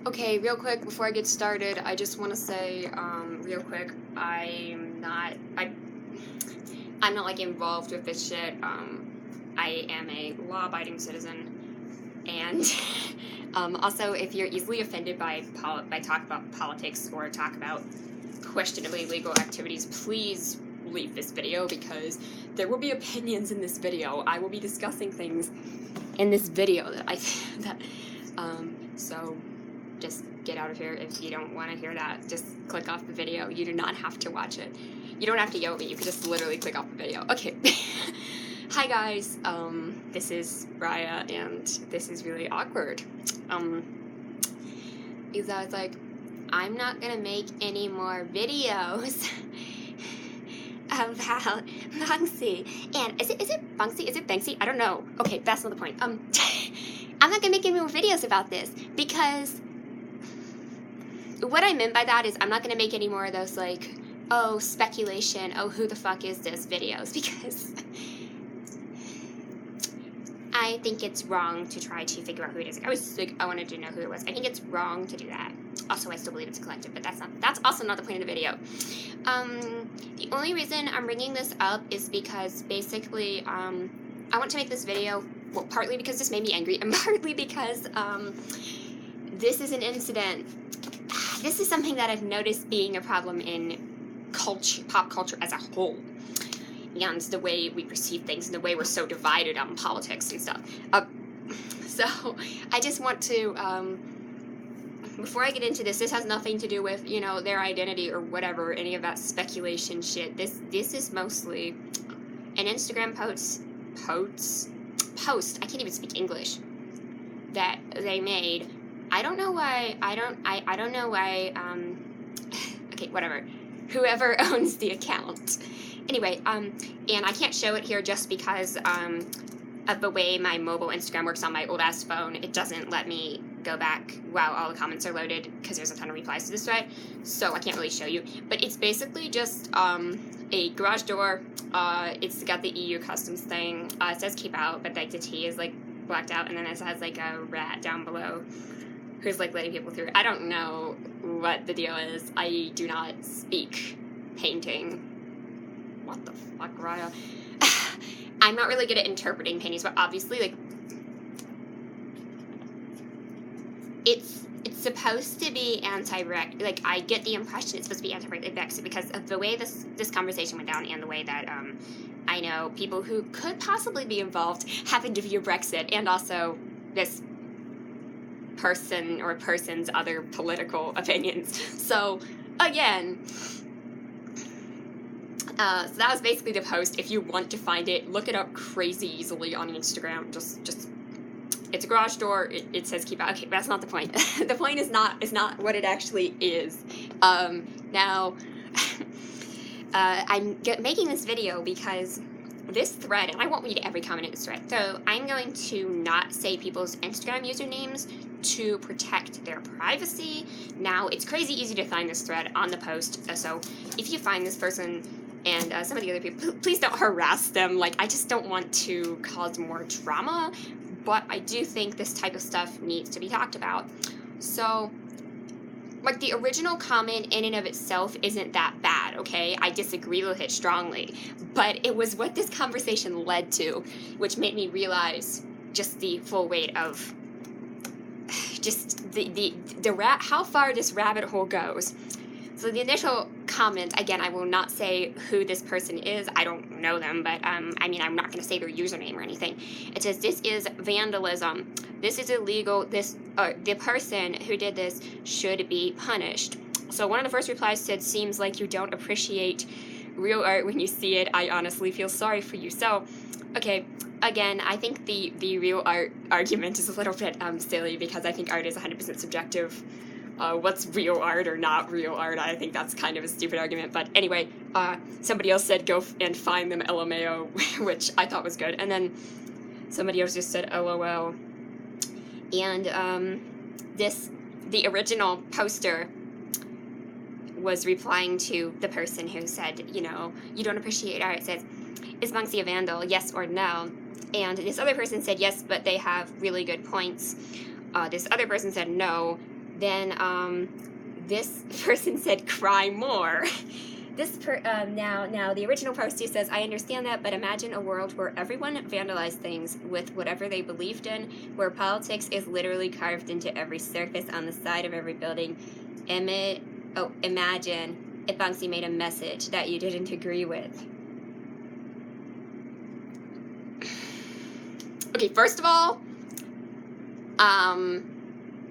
Okay, real quick before I get started, I just want to say, real quick, I'm not like involved with this shit. I am a law-abiding citizen, and also, if you're easily offended by talk about politics or talk about questionably legal activities, please leave this video because there will be opinions in this video. I will be discussing things in this video so just get out of here if you don't want to hear that. Just click off the video. You do not have to watch it. You don't have to yell at me. You can just literally click off the video. Okay. Hi guys. This is Raya, and this is really awkward. Because I was like, I'm not gonna make any more videos about Banksy. And is it Banksy? Is it Banksy? I don't know. Okay, that's not the point. I'm not gonna make any more videos about this because what I meant by that is I'm not going to make any more of those, like, oh, speculation, oh, who the fuck is this videos, because I think it's wrong to try to figure out who it is. I wanted to know who it was. I think it's wrong to do that. Also, I still believe it's a collective, but that's also not the point of the video. The only reason I'm bringing this up is because basically, I want to make this video, well, partly because this made me angry, and partly because, this is an incident. This is something that I've noticed being a problem in pop culture as a whole, and the way we perceive things, and the way we're so divided on politics and stuff. So I just want to, before I get into this has nothing to do with, you know, their identity or whatever, any of that speculation shit. This is mostly an Instagram post. I can't even speak English. That they made. I don't know why, okay, whatever, whoever owns the account. Anyway, and I can't show it here just because, of the way my mobile Instagram works on my old-ass phone. It doesn't let me go back while all the comments are loaded, because there's a ton of replies to this thread, so I can't really show you. But it's basically just, a garage door. It's got the EU customs thing. It says keep out, but, like, the T is, like, blacked out, and then it has, like, a rat down below who's, like, letting people through. I don't know what the deal is. I do not speak painting. What the fuck, Raya? I'm not really good at interpreting paintings, but obviously, like, it's supposed to be anti-Brexit. Like, I get the impression it's supposed to be anti-Brexit because of the way this conversation went down, and the way that, I know people who could possibly be involved happen to view Brexit, and also this person or person's other political opinions. So, again, so that was basically the post. If you want to find it, look it up crazy easily on Instagram. Just it's a garage door. It says keep out. Okay, that's not the point. The point is not what it actually is. Now, I'm making this video because this thread, and I won't read every comment in this thread, so I'm going to not say people's Instagram usernames to protect their privacy. Now, it's crazy easy to find this thread on the post, so if you find this person and some of the other people, please don't harass them. Like, I just don't want to cause more drama, but I do think this type of stuff needs to be talked about. So, like, the original comment in and of itself isn't that bad, okay? I disagree with it strongly, but it was what this conversation led to, which made me realize just the full weight of just the how far this rabbit hole goes. So the initial comment, again, I will not say who this person is. I don't know them, but I mean, I'm not going to say their username or anything. It says, this is vandalism. This is illegal. The person who did this should be punished. So one of the first replies said, seems like you don't appreciate real art when you see it. I honestly feel sorry for you. So, okay, again, I think the real art argument is a little bit silly, because I think art is 100% subjective. What's real art or not real art? I think that's kind of a stupid argument. But anyway, somebody else said go and find them LMAO, which I thought was good. And then somebody else just said LOL. And the original poster was replying to the person who said, you know, you don't appreciate art. It says, is Banksy a vandal, yes or no? And this other person said yes, but they have really good points. This other person said no, Then this person said, cry more. Now the original poster says, I understand that, but imagine a world where everyone vandalized things with whatever they believed in, where politics is literally carved into every surface on the side of every building. Imagine if Banksy made a message that you didn't agree with. Okay, first of all,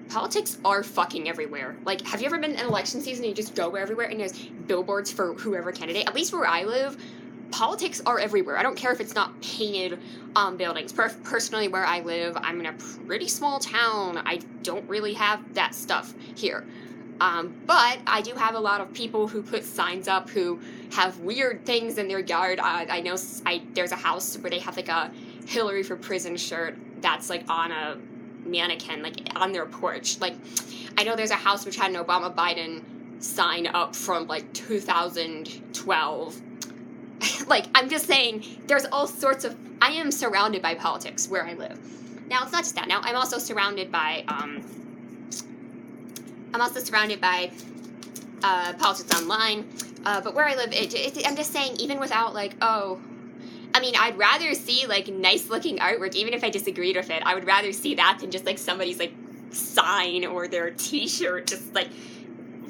politics are fucking everywhere. Like, have you ever been in election season and you just go everywhere and there's billboards for whoever candidate? At least where I live, politics are everywhere. I don't care if it's not painted on buildings. Personally, where I live, I'm in a pretty small town. I don't really have that stuff here. But I do have a lot of people who put signs up who have weird things in their yard. I know there's a house where they have like a Hillary for prison shirt that's like on a mannequin, like on their porch. Like, I know there's a house which had an Obama-Biden sign up from like 2012. Like, I'm just saying, there's all sorts of, I am surrounded by politics where I live. Now, it's not just that. Now, I'm also surrounded by politics online. But where I live, I'm just saying, even without like, I mean, I'd rather see, like, nice-looking artwork, even if I disagreed with it. I would rather see that than just, like, somebody's, like, sign or their T-shirt just, like,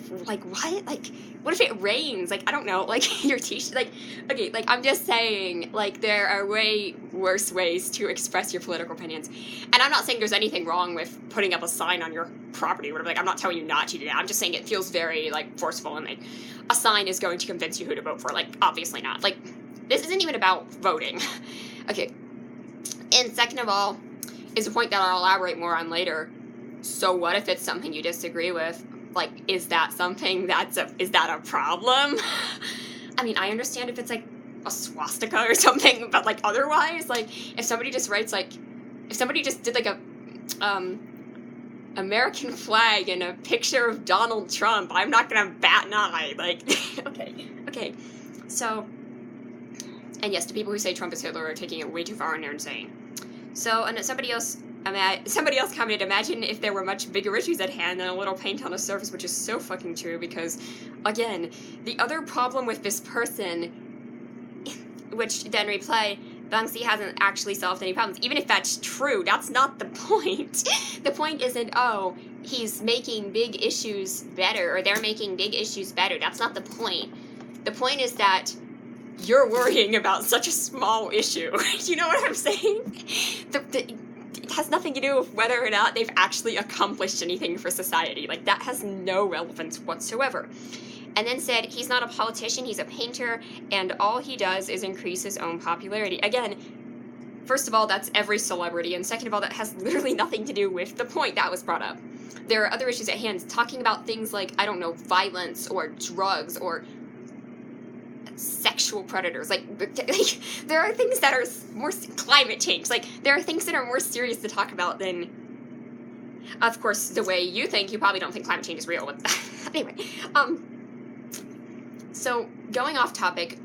what? Like, what if it rains? Like, I don't know, like, your T-shirt, like, okay, like, I'm just saying, like, there are way worse ways to express your political opinions. And I'm not saying there's anything wrong with putting up a sign on your property or whatever. Like, I'm not telling you not to do that. I'm just saying it feels very, like, forceful, and, like, a sign is going to convince you who to vote for. Like, obviously not. Like, this isn't even about voting. Okay. And second of all, is a point that I'll elaborate more on later. So what if it's something you disagree with? Like, is that something is that a problem? I mean, I understand if it's like a swastika or something, but like otherwise, like if somebody just writes like, if somebody just did like a American flag and a picture of Donald Trump, I'm not gonna bat an eye. Like, okay. So, and yes, the people who say Trump is Hitler are taking it way too far and they're insane. So, and somebody else commented, imagine if there were much bigger issues at hand than a little paint on a surface, which is so fucking true because, again, the other problem with this person, which then replied, Banksy hasn't actually solved any problems. Even if that's true, that's not the point. The point isn't, oh, he's making big issues better, or they're making big issues better. That's not the point. The point is that you're worrying about such a small issue. You know what I'm saying? It has nothing to do with whether or not they've actually accomplished anything for society. Like, that has no relevance whatsoever. And then said, he's not a politician, he's a painter, and all he does is increase his own popularity. Again, first of all, that's every celebrity, and second of all, that has literally nothing to do with the point that was brought up. There are other issues at hand, talking about things like, I don't know, violence, or drugs, or sexual predators. Like, there are things that are more climate change. Like, there are things that are more serious to talk about than, of course, the way you think. You probably don't think climate change is real. But anyway, so going off topic.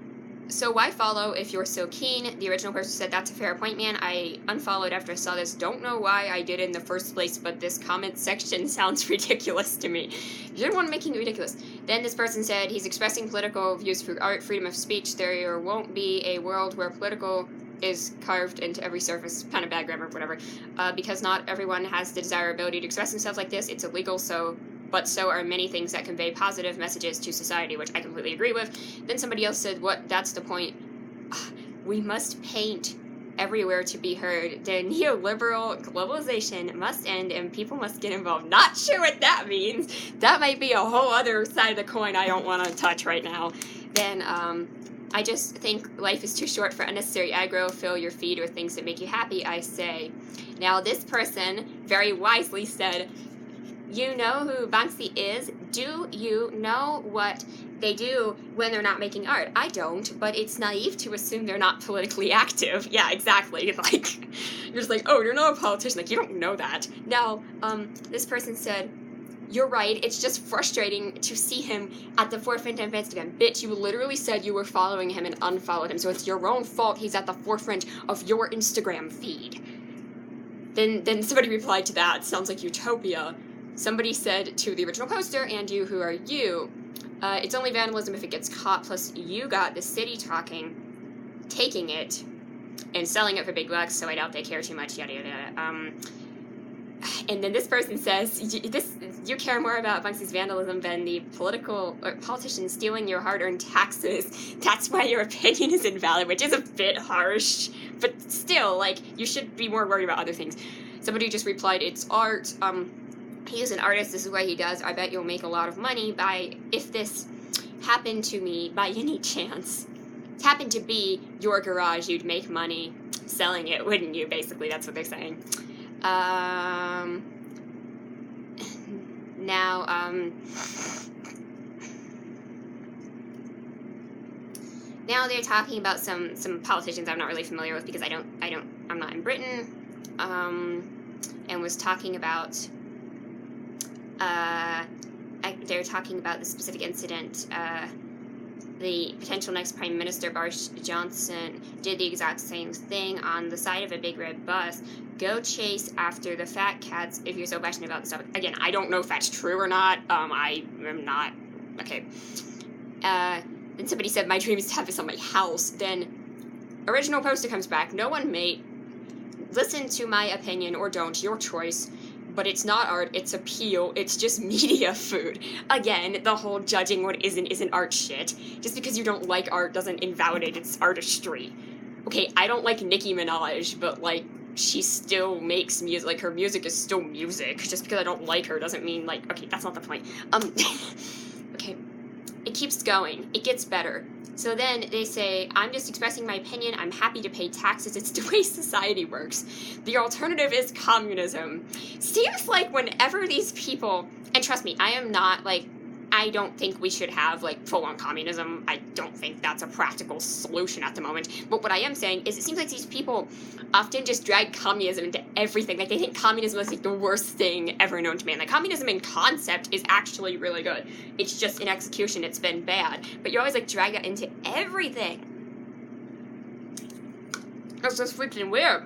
So why follow if you're so keen? The original person said, that's a fair point, man. I unfollowed after I saw this. Don't know why I did in the first place, but this comment section sounds ridiculous to me. You're the one making it ridiculous. Then this person said, he's expressing political views through art, freedom of speech. There won't be a world where political is carved into every surface, kind of bad grammar, whatever, because not everyone has the desirability to express themselves like this. It's illegal, but so are many things that convey positive messages to society, which I completely agree with. Then somebody else said, that's the point. We must paint everywhere to be heard. The neoliberal globalization must end and people must get involved. Not sure what that means. That might be a whole other side of the coin I don't want to touch right now. Then, I just think life is too short for unnecessary aggro. Fill your feed with things that make you happy, I say. Now, this person very wisely said, you know who Banksy is? Do you know what they do when they're not making art? I don't, but it's naive to assume they're not politically active. Yeah, exactly. Like, you're just like, oh, you're not a politician. Like, you don't know that. Now, this person said, you're right, it's just frustrating to see him at the forefront of Instagram. Bitch, you literally said you were following him and unfollowed him, so it's your own fault he's at the forefront of your Instagram feed. Then somebody replied to that, sounds like utopia. Somebody said to the original poster, and you, who are you? It's only vandalism if it gets caught, plus you got the city taking it, and selling it for big bucks, so I doubt they care too much, yada yada. And then this person says, you care more about Banksy's vandalism than the politicians stealing your hard-earned taxes. That's why your opinion is invalid, which is a bit harsh, but still, like, you should be more worried about other things. Somebody just replied, it's art. He is an artist, this is what he does. I bet you'll make a lot of money if this happened to me by any chance. It happened to be your garage, you'd make money selling it, wouldn't you? Basically, that's what they're saying. Now they're talking about some politicians I'm not really familiar with because I'm not in Britain, and was talking about, they're talking about the specific incident. The potential next Prime Minister, Boris Johnson, did the exact same thing on the side of a big red bus. Go chase after the fat cats if you're so passionate about this stuff. Again, I don't know if that's true or not. I am not. Okay. Then somebody said, my dream is to have this on my house. Then original poster comes back. No one, mate. Listen to my opinion or don't. Your choice. But it's not art, it's appeal, it's just media food. Again, the whole judging what isn't art shit. Just because you don't like art doesn't invalidate its artistry. Okay, I don't like Nicki Minaj, but, like, she still makes music. Like, her music is still music. Just because I don't like her doesn't mean, like, okay, that's not the point. Okay, it keeps going. It gets better. So then they say, I'm just expressing my opinion, I'm happy to pay taxes, it's the way society works. The alternative is communism. Seems like whenever these people, and trust me, I am not, like, I don't think we should have, like, full-on communism. I don't think that's a practical solution at the moment. But what I am saying is it seems like these people often just drag communism into everything. Like, they think communism is, like, the worst thing ever known to man. Like, communism in concept is actually really good. It's just in execution it's been bad. But you always, like, drag that into everything. That's just freaking weird.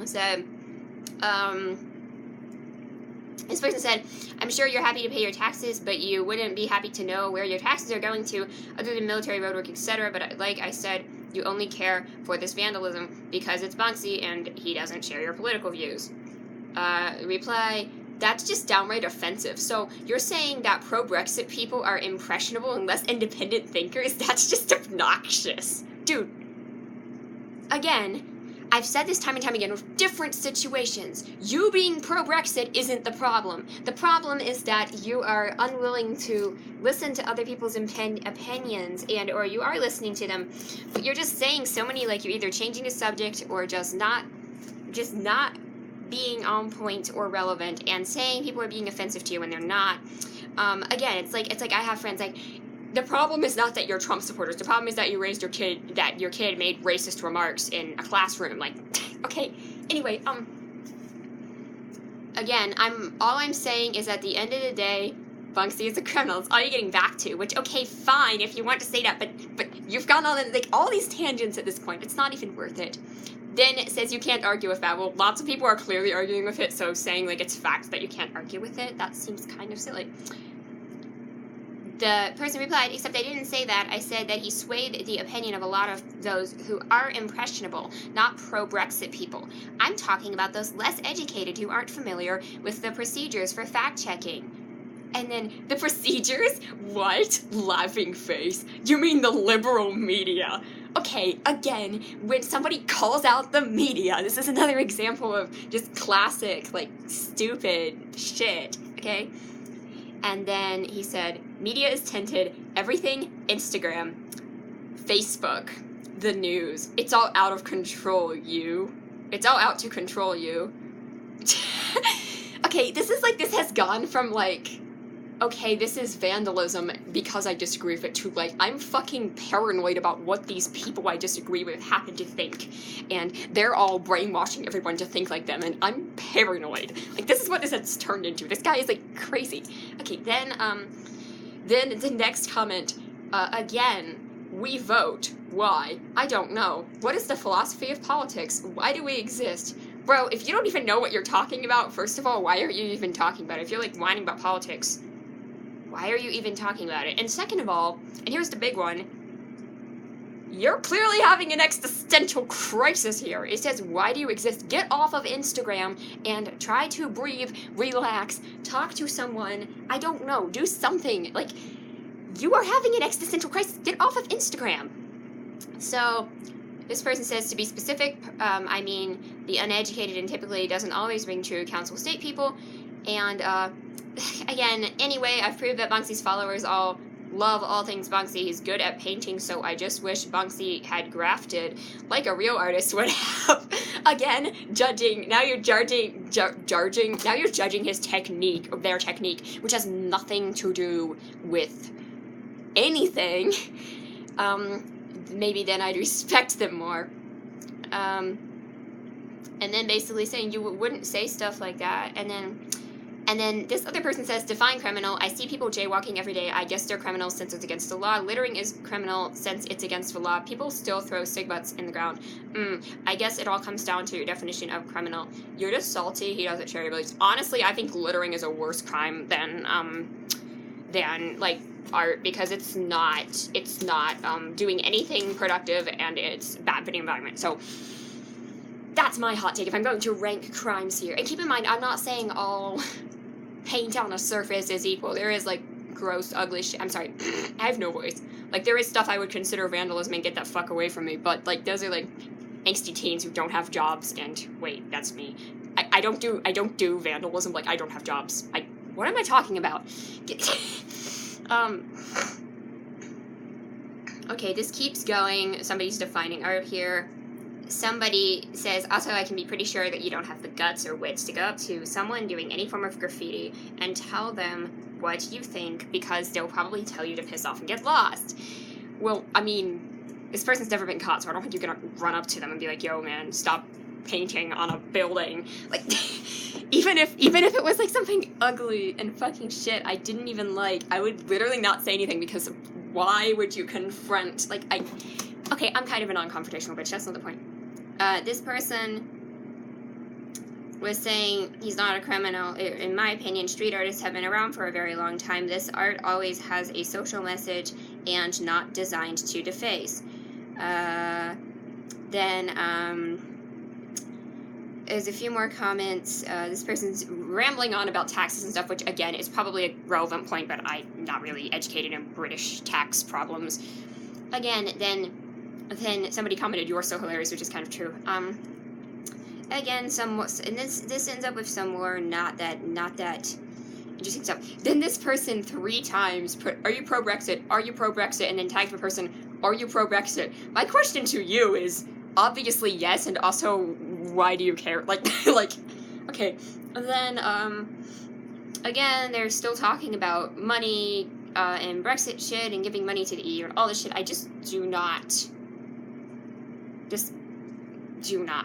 So, this person said, I'm sure you're happy to pay your taxes, but you wouldn't be happy to know where your taxes are going to, other than military, roadwork, etc. But like I said, you only care for this vandalism because it's Banksy and he doesn't share your political views. Reply, that's just downright offensive. So you're saying that pro-Brexit people are impressionable and less independent thinkers? That's just obnoxious. Dude, again, I've said this time and time again with different situations. You being pro-Brexit isn't the problem. The problem is that you are unwilling to listen to other people's opinions, or you are listening to them, but you're just saying so many, like, you're either changing the subject or just not being on point or relevant, and saying people are being offensive to you when they're not. Again, it's like I have friends, like, the problem is not that you're Trump supporters. The problem is that you raised your kid, that your kid made racist remarks in a classroom. Like, okay. Anyway, again, all I'm saying is at the end of the day, Banksy is a criminal. It's all you're getting back to. Which, okay, fine, if you want to say that, but you've gone on, like, all these tangents at this point. It's not even worth it. Then it says you can't argue with that. Well, lots of people are clearly arguing with it, so saying, like, it's fact that you can't argue with it, that seems kind of silly. The person replied, except I didn't say that. I said that he swayed the opinion of a lot of those who are impressionable, not pro-Brexit people. I'm talking about those less educated who aren't familiar with the procedures for fact-checking. And then, the procedures? What? Laughing face. You mean the liberal media? Okay, again, when somebody calls out the media, this is another example of just classic, like, stupid shit, okay? And then he said, media is tinted, everything Instagram, Facebook, the news. It's all out of control, you. It's all out to control you. Okay, this has gone from, like, okay, this is vandalism because I disagree with it, to, like, I'm fucking paranoid about what these people I disagree with happen to think. And they're all brainwashing everyone to think like them, and I'm paranoid. Like, this is what this has turned into. This guy is, like, crazy. Okay, then the next comment, again, we vote. Why? I don't know. What is the philosophy of politics? Why do we exist? Bro, if you don't even know what you're talking about, first of all, why are you even talking about it? If you're, like, whining about politics, why are you even talking about it? And second of all, and here's the big one, you're clearly having an existential crisis here. It says, why do you exist? Get off of Instagram and try to breathe, relax, talk to someone. I don't know, do something. Like, you are having an existential crisis. Get off of Instagram. So, this person says, to be specific, I mean, the uneducated and typically doesn't always ring true council state people. And, again, anyway, I've proved that Banksy's followers all love all things Banksy. He's good at painting, so I just wish Banksy had grafted like a real artist would have. Again, judging. Now you're judging his technique, or their technique, which has nothing to do with anything. Maybe then I'd respect them more. And then basically saying you wouldn't say stuff like that, and then this other person says, define criminal. I see people jaywalking every day. I guess they're criminals since it's against the law. Littering is criminal since it's against the law. People still throw cig butts in the ground. I guess it all comes down to your definition of criminal. You're just salty. He doesn't share your beliefs. Honestly, I think littering is a worse crime than like art, because it's not doing anything productive, and it's bad for the environment. So that's my hot take if I'm going to rank crimes here. And keep in mind, I'm not saying all paint on a surface is equal. There is, like, gross, ugly shit. I'm sorry, I have no voice. Like, there is stuff I would consider vandalism and get that fuck away from me, but, like, those are, like, angsty teens who don't have jobs, and, wait, that's me. I don't do vandalism, like, I don't have jobs. What am I talking about? Okay, this keeps going. Somebody's defining art here. Somebody says, also, I can be pretty sure that you don't have the guts or wits to go up to someone doing any form of graffiti and tell them what you think, because they'll probably tell you to piss off and get lost. Well, I mean, this person's never been caught, so I don't think you're gonna run up to them and be like, yo, man, stop painting on a building. Like, even if it was, like, something ugly and fucking shit I didn't even like, I would literally not say anything, because why would you confront, like, okay, I'm kind of a non-confrontational bitch, that's not the point. This person was saying he's not a criminal. In my opinion, street artists have been around for a very long time. This art always has a social message and not designed to deface. There's a few more comments. This person's rambling on about taxes and stuff, which, again, is probably a relevant point, but I'm not really educated in British tax problems. Again, then somebody commented, "You are so hilarious," which is kind of true. Again, and this ends up with some more not that interesting stuff. Then this person 3 times put, "Are you pro-Brexit? Are you pro-Brexit?" and then tagged the person, "Are you pro-Brexit?" My question to you is obviously yes, and also why do you care? Like, okay. And then again, they're still talking about money and Brexit shit and giving money to the EU and all this shit. I just do not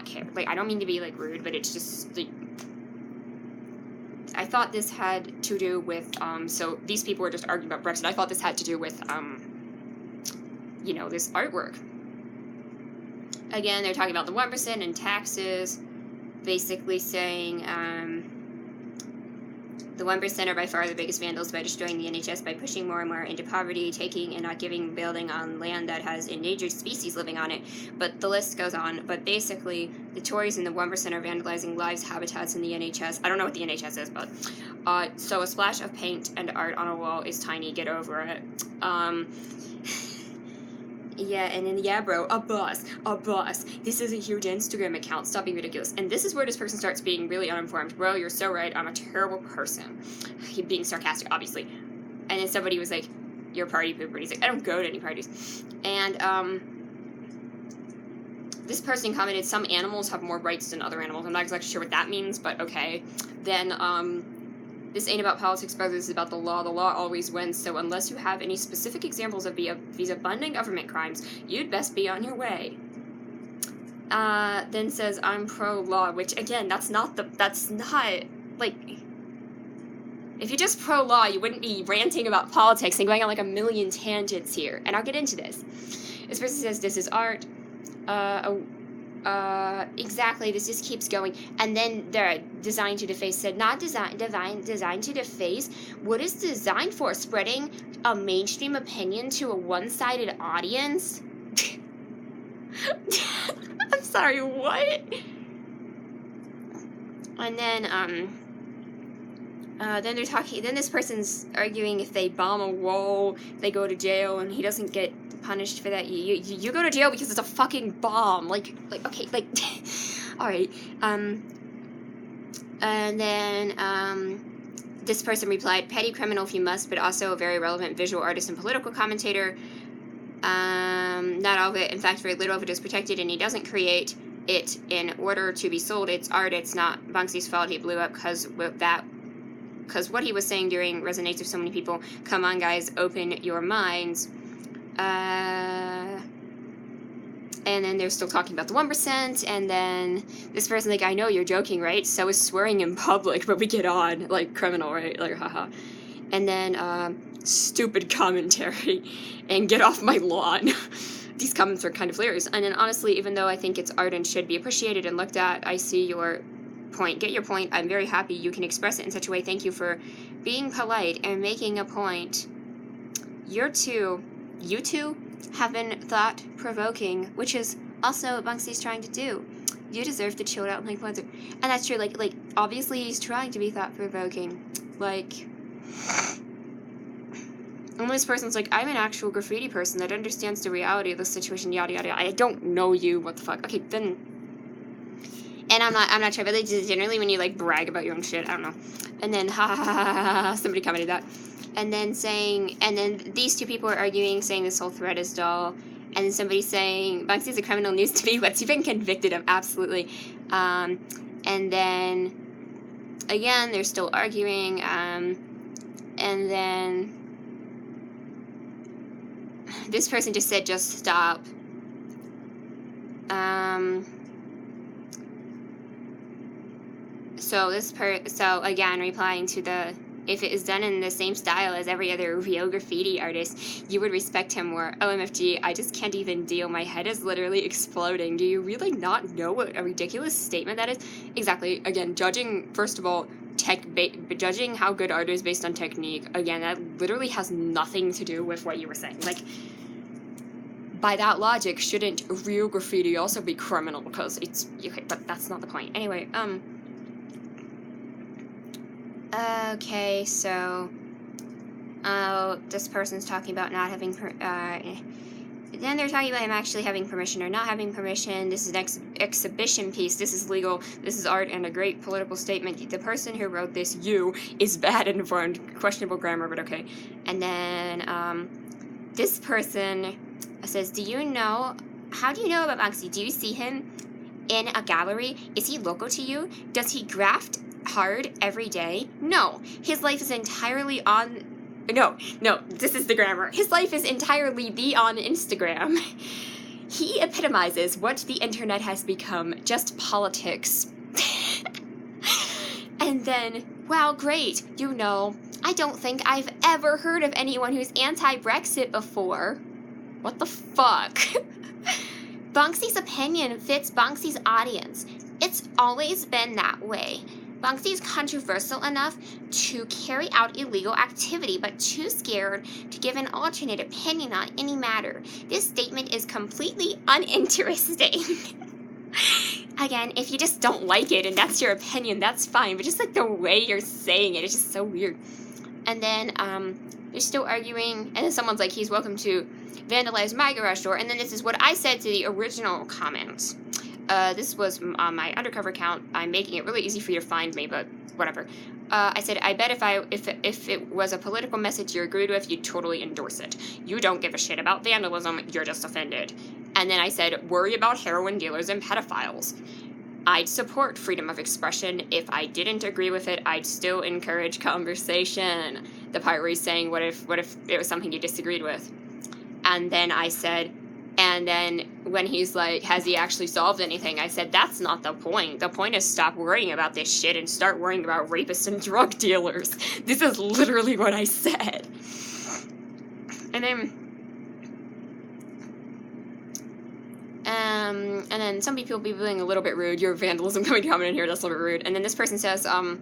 care. Like, I don't mean to be, like, rude, but it's just, like, I thought this had to do with, so these people were just arguing about Brexit. I thought this had to do with, you know, this artwork. Again, they're talking about the 1% and taxes, basically saying, the 1% are by far the biggest vandals by destroying the NHS by pushing more and more into poverty, taking and not giving building on land that has endangered species living on it. But the list goes on. But basically, the Tories and the 1% are vandalizing lives, habitats in the NHS. I don't know what the NHS is, but so a splash of paint and art on a wall is tiny. Get over it. Yeah, and then, yeah, bro, a bus. This is a huge Instagram account. Stop being ridiculous. And this is where this person starts being really uninformed. Bro, you're so right. I'm a terrible person. Being sarcastic, obviously. And then somebody was like, you're a party pooper. And he's like, I don't go to any parties. And, this person commented, some animals have more rights than other animals. I'm not exactly sure what that means, but okay. Then, this ain't about politics, brother. This is about the law. The law always wins, so unless you have any specific examples of these abundant government crimes, you'd best be on your way. Then says, I'm pro-law, which, again, that's not, like, if you're just pro-law, you wouldn't be ranting about politics and going on, like, a million tangents here, and I'll get into this. This person says, this is art. Exactly, this just keeps going. And then the Designed to Deface said, not designed to deface. What is designed for? Spreading a mainstream opinion to a one-sided audience? I'm sorry, what? And then they're talking, then this person's arguing if they bomb a wall, they go to jail, and he doesn't get punished for that. You go to jail because it's a fucking bomb. Like, okay, like, alright. And then, this person replied, petty criminal if you must, but also a very relevant visual artist and political commentator. Not all of it, in fact, very little of it is protected, and he doesn't create it in order to be sold. It's art, it's not Banksy's fault he blew up because what he was saying during resonates with so many people. Come on, guys, open your minds. And then they're still talking about the 1%, and then this person's like, I know you're joking, right? So is swearing in public, but we get on, like, criminal, right? Like, haha. And then, stupid commentary, and get off my lawn. These comments are kind of hilarious. And then, honestly, even though I think it's art and should be appreciated and looked at, I see your point. Get your point. I'm very happy you can express it in such a way. Thank you for being polite and making a point. You two have been thought-provoking, which is also what Banksy's trying to do. You deserve to chill out and like Blizzard. And that's true, like, obviously he's trying to be thought-provoking. Like, and this person's like, I'm an actual graffiti person that understands the reality of the situation, yada yada yada. I don't know you, what the fuck. Okay, then, and I'm not sure, but they just generally when you, like, brag about your own shit, I don't know. And then, ha ha ha ha ha, somebody commented that. And then these two people are arguing, saying this whole thread is dull. And then somebody saying, Banksy's a criminal, needs to be what's been convicted of, absolutely. And then, again, they're still arguing. And then, this person just said, just stop. So again, replying to the, if it is done in the same style as every other real graffiti artist, you would respect him more. OMFG, I just can't even deal. My head is literally exploding. Do you really not know what a ridiculous statement that is? Exactly. Again, judging, first of all, judging how good art is based on technique, again, that literally has nothing to do with what you were saying. Like, by that logic, shouldn't real graffiti also be criminal? Because it's, okay, but that's not the point. Anyway, okay, so, this person's talking about not having, then they're talking about him actually having permission or not having permission. This is an exhibition piece. This is legal. This is art and a great political statement. The person who wrote this, is bad and informed. Questionable grammar, but okay. And then, this person says, how do you know about Banksy? Do you see him in a gallery? Is he local to you? Does he graft hard every day? No. His life is entirely on... No, this is the grammar. His life is entirely on Instagram. He epitomizes what the internet has become, just politics. And then, wow, great, I don't think I've ever heard of anyone who's anti-Brexit before. What the fuck? Banksy's opinion fits Banksy's audience. It's always been that way. Banksy's controversial enough to carry out illegal activity, but too scared to give an alternate opinion on any matter. This statement is completely uninteresting. Again, if you just don't like it and that's your opinion, that's fine, but just like the way you're saying it, it's just so weird. And then, they're still arguing, and then someone's like, he's welcome to vandalize my garage door, and then this is what I said to the original comment. This was on my undercover account. I'm making it really easy for you to find me, but whatever. I said, I bet if it was a political message you agreed with, you'd totally endorse it. You don't give a shit about vandalism, you're just offended. And then I said, worry about heroin dealers and pedophiles. I'd support freedom of expression. If I didn't agree with it, I'd still encourage conversation. The part where he's saying, what if it was something you disagreed with? And then I said, and then when he's like, has he actually solved anything? I said, that's not the point. The point is stop worrying about this shit and start worrying about rapists and drug dealers. This is literally what I said. And then, And then some people be being a little bit rude. Your vandalism coming in here, that's a little bit rude. And then this person says, and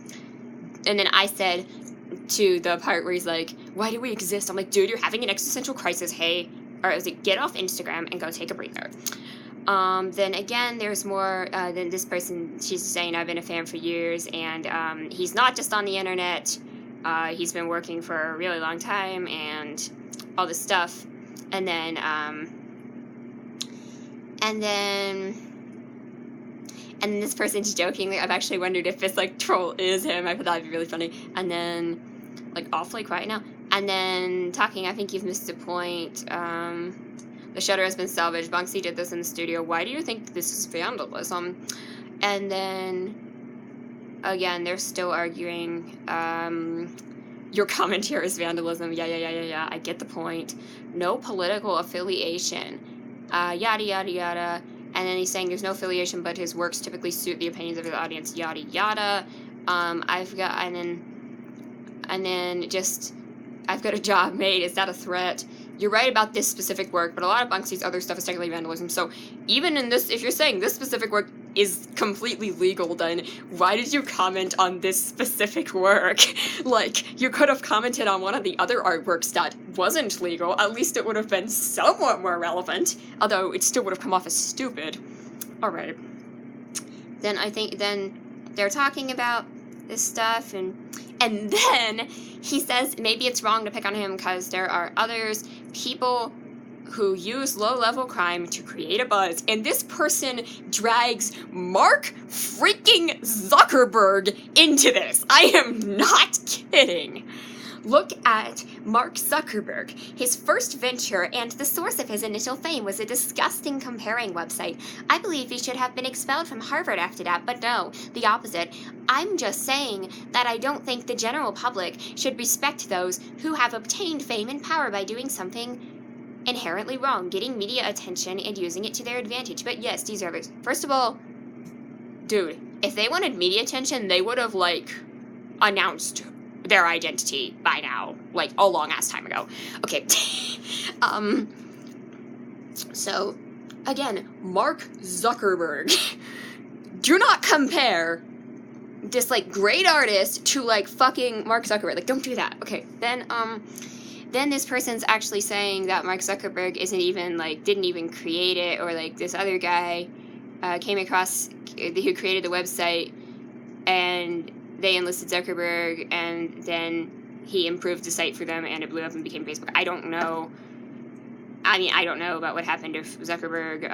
then I said to the part where he's like, why do we exist? I'm like, dude, you're having an existential crisis, hey. Or I was like, get off Instagram and go take a breather. Then again, there's more, then this person, she's saying, I've been a fan for years, and he's not just on the internet, he's been working for a really long time, and all this stuff. And then this person's joking, like, I've actually wondered if this, like, troll is him. I thought that'd be really funny. And then, like, awfully quiet now. And then talking, I think you've missed a point. The shutter has been salvaged. Banksy did this in the studio. Why do you think this is vandalism? And then, again, they're still arguing. Your comment here is vandalism. Yeah. I get the point. No political affiliation. Yada, yada, yada. And then he's saying there's no affiliation, but his works typically suit the opinions of the audience. Yada, yada. I've got a job made. Is that a threat? You're right about this specific work, but a lot of Banksy's other stuff is technically vandalism. So even in this, if you're saying this specific work is completely legal, then why did you comment on this specific work? Like, you could have commented on one of the other artworks that wasn't legal. At least it would have been somewhat more relevant, although it still would have come off as stupid. Alright. Then they're talking about this stuff, and then he says maybe it's wrong to pick on him because there are people who use low-level crime to create a buzz, and this person drags Mark freaking Zuckerberg into this. I am not kidding. Look at Mark Zuckerberg. His first venture and the source of his initial fame was a disgusting comparing website. I believe he should have been expelled from Harvard after that, but no, the opposite. I'm just saying that I don't think the general public should respect those who have obtained fame and power by doing something inherently wrong, getting media attention and using it to their advantage. But yes, these are others. First of all, dude, if they wanted media attention, they would have, like, announced their identity by now, like, a long-ass time ago. Okay. So, again, Mark Zuckerberg. Do not compare this, like, great artist to, like, fucking Mark Zuckerberg. Like, don't do that. Okay, then this person's actually saying that Mark Zuckerberg didn't even create it, or, like, this other guy came across, who created the website, and they enlisted Zuckerberg, and then he improved the site for them, and it blew up and became Facebook. I don't know. I mean, I don't know about what happened to Zuckerberg.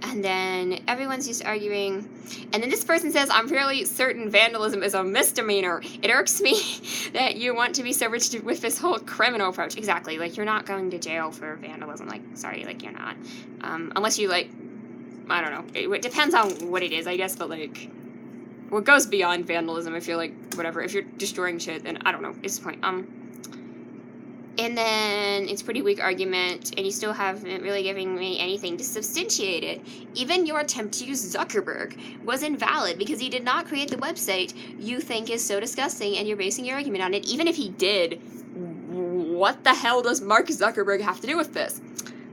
And then everyone's just arguing. And then this person says, I'm fairly certain vandalism is a misdemeanor. It irks me that you want to be so rich with this whole criminal approach. Exactly. Like, you're not going to jail for vandalism. Like, sorry, like, you're not. Unless you, like, I don't know. It depends on what it is, I guess, but, like, what goes beyond vandalism, if you're, like, whatever, if you're destroying shit, then I don't know, it's the point. And then it's pretty weak argument, and you still haven't really given me anything to substantiate it. Even your attempt to use Zuckerberg was invalid because he did not create the website you think is so disgusting, and you're basing your argument on it. Even if he did, what the hell does Mark Zuckerberg have to do with this?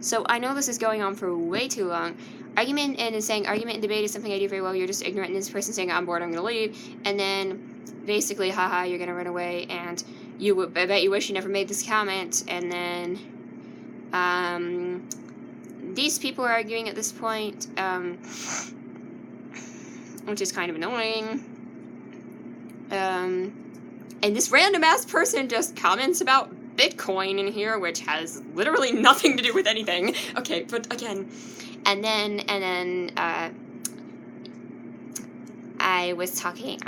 So I know this is going on for way too long. Argument and argument and debate is something I do very well. You're just ignorant, and this person saying, I'm bored, I'm going to leave. And then basically, haha, you're going to run away, and I bet you wish you never made this comment. And then these people are arguing at this point, which is kind of annoying. And this random-ass person just comments about Bitcoin in here, which has literally nothing to do with anything. Okay, but again... And then, I was just talking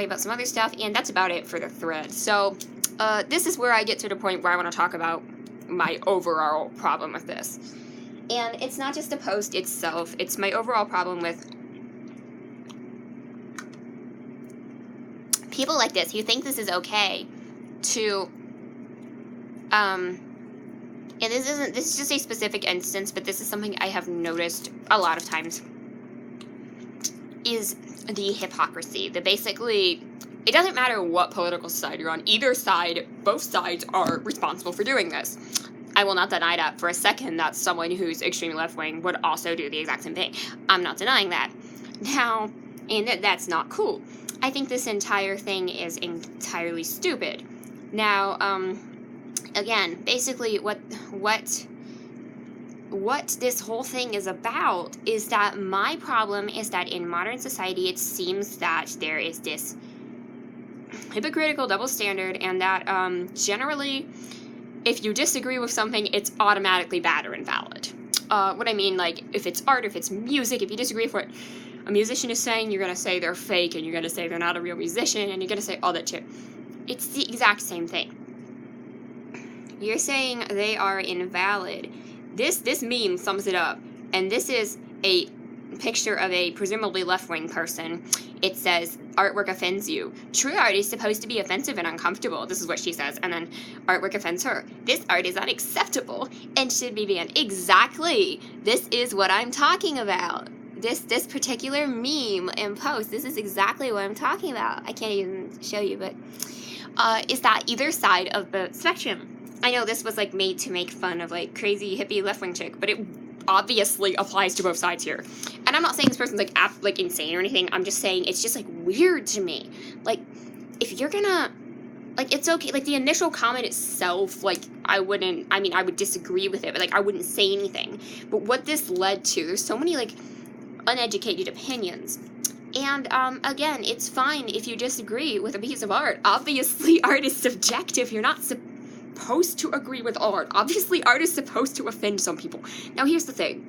about some other stuff, and that's about it for the thread. So, this is where I get to the point where I want to talk about my overall problem with this. And it's not just the post itself, it's my overall problem with people like this who think this is okay to... and this is just a specific instance, but this is something I have noticed a lot of times, is the hypocrisy. The basically it doesn't matter what political side you're on. Either side, both sides are responsible for doing this. I will not deny that for a second that someone who's extremely left-wing would also do the exact same thing. I'm not denying that. Now, and that's not cool. I think this entire thing is entirely stupid. Now, again, basically what this whole thing is about is that my problem is that in modern society it seems that there is this hypocritical double standard, and that generally if you disagree with something, it's automatically bad or invalid. What I mean, like, if it's art, if it's music, if you disagree with what a musician is saying, you're gonna say they're fake, and you're gonna say they're not a real musician, and you're gonna say all that shit. It's the exact same thing. You're saying they are invalid. This meme sums it up, and this is a picture of a presumably left-wing person. It says, artwork offends you. True art is supposed to be offensive and uncomfortable. This is what she says. And then artwork offends her. This art is unacceptable and should be banned. Exactly. This is what I'm talking about. This particular meme and post, this is exactly what I'm talking about. I can't even show you, but is that either side of the spectrum. I know this was like made to make fun of like crazy hippie left-wing chick, but it obviously applies to both sides here. And I'm not saying this person's like insane or anything. I'm just saying it's just like weird to me. Like, if you're gonna, like, it's okay. Like, the initial comment itself, like, I would disagree with it, but like I wouldn't say anything. But what this led to, there's so many like uneducated opinions. And again, it's fine if you disagree with a piece of art. Obviously, art is subjective. You're not supposed to agree with art. Obviously, art is supposed to offend some people. Now, here's the thing.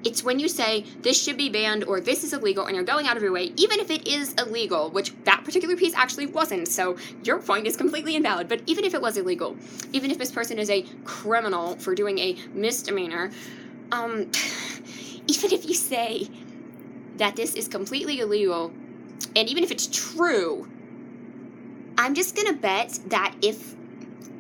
It's when you say this should be banned or this is illegal and you're going out of your way, even if it is illegal, which that particular piece actually wasn't, so your point is completely invalid, but even if it was illegal, even if this person is a criminal for doing a misdemeanor, even if you say that this is completely illegal, and even if it's true, I'm just gonna bet that if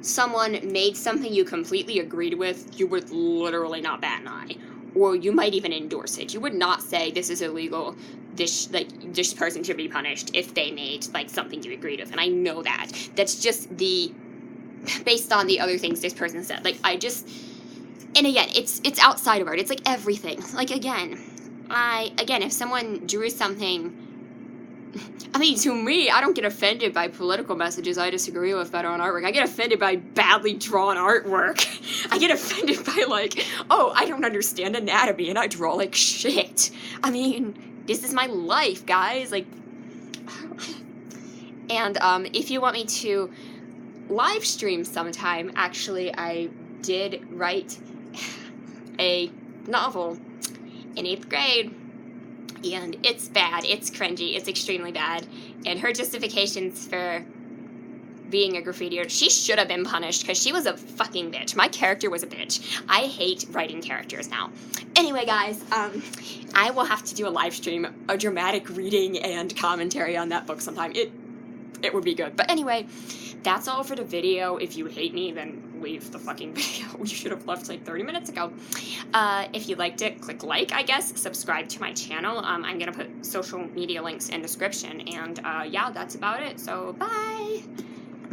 someone made something you completely agreed with, you would literally not bat an eye. Or you might even endorse it. You would not say this is illegal, this person should be punished if they made like something you agreed with. And I know that. That's just based on the other things this person said. Like, and again, it's outside of art. It's like everything. Like, again, if someone drew something, I mean, to me, I don't get offended by political messages I disagree with that are on artwork. I get offended by badly drawn artwork. I get offended by, like, oh, I don't understand anatomy and I draw like shit. I mean, this is my life, guys. Like, and if you want me to live stream sometime, actually, I did write a novel in 8th grade. And it's bad, it's cringy, it's extremely bad. And her justifications for being a graffitier, she should have been punished because she was a fucking bitch. My character was a bitch. I hate writing characters now. Anyway, guys, I will have to do a live stream, a dramatic reading and commentary on that book sometime. It would be good. But anyway, that's all for the video. If you hate me, then leave the fucking video. You should have left like 30 minutes ago. If you liked it, click like, I guess. Subscribe to my channel. I'm gonna put social media links in the description. And yeah, that's about it. So bye!